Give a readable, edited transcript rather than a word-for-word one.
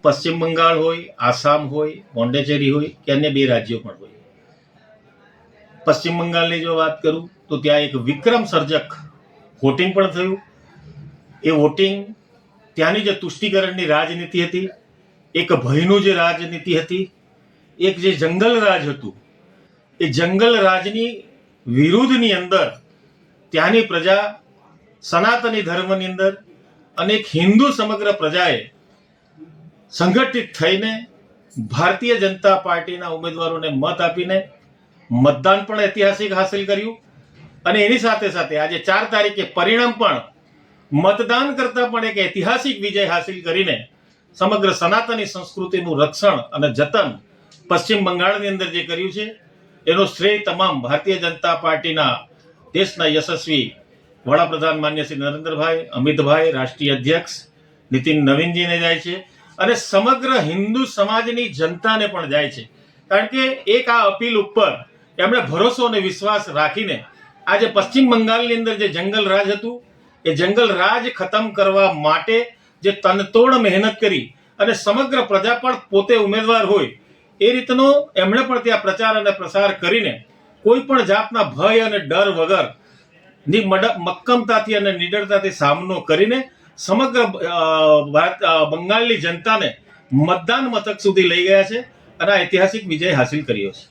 પશ્ચિમ બંગાળ હોય, આસામ હોય, પોંડિચેરી હોય કે અન્ય બે રાજ્યો પણ હોય. પશ્ચિમ બંગાળની જો વાત કરું તો ત્યાં એક વિક્રમ સર્જક વોટિંગ પણ થયું. એ વોટિંગ ત્યાંની જે તુષ્ટિકરણની રાજનીતિ હતી, એક ભયનું જે રાજનીતિ હતી, એક જે જંગલ રાજ હતું, એ જંગલ રાજની વિરુદ્ધની અંદર ત્યાંની પ્રજા સનાતની ધર્મની અંદર અનેક હિન્દુ સમગ્ર પ્રજાએ સંગઠિત થઈને ભારતીય જનતા પાર્ટીના ઉમેદવારોને મત આપીને મતદાન પણ ઐતિહાસિક હાંસલ કર્યું. અને એની સાથે સાથે આજે 4 તારીખે પરિણામ પણ મતદાન કરતાં પણ એક ઐતિહાસિક વિજય હાંસલ કરીને સમગ્ર સનાતની સંસ્કૃતિનું રક્ષણ અને જતન પશ્ચિમ બંગાળની અંદર જે કર્યું છે એનો શ્રેય તમામ ભારતીય જનતા પાર્ટીના દેશના યશસ્વી વડાપ્રધાન માન્ય શ્રી નરેન્દ્રભાઈ, અમિતભાઈ, રાષ્ટ્રીય અધ્યક્ષ નીતિન નવીનજીને જાય છે અને સમગ્ર હિન્દુ સમાજની જનતાને પણ જાય છે. કારણ કે એક આ અપીલ ઉપર એમણે ભરોસો અને વિશ્વાસ રાખીને આજે પશ્ચિમ બંગાળની અંદર જે જંગલ રાજ હતું એ જંગલ રાજ ખતમ કરવા માટે જે તનતોડ મહેનત કરી અને સમગ્ર પ્રજા પણ પોતે ઉમેદવાર હોય એ રીતનો એમણે પણ ત્યાં પ્રચાર અને પ્રસાર કરીને કોઈ પણ જાતના ભય અને ડર વગર ની મક્કમતાથી અને નિડરતાથી સામનો કરીને સમગ્ર બંગાળની જનતાને મતદાન મથક સુધી લઈ ગયા છે અને આ ઐતિહાસિક વિજય હાંસલ કર્યો છે.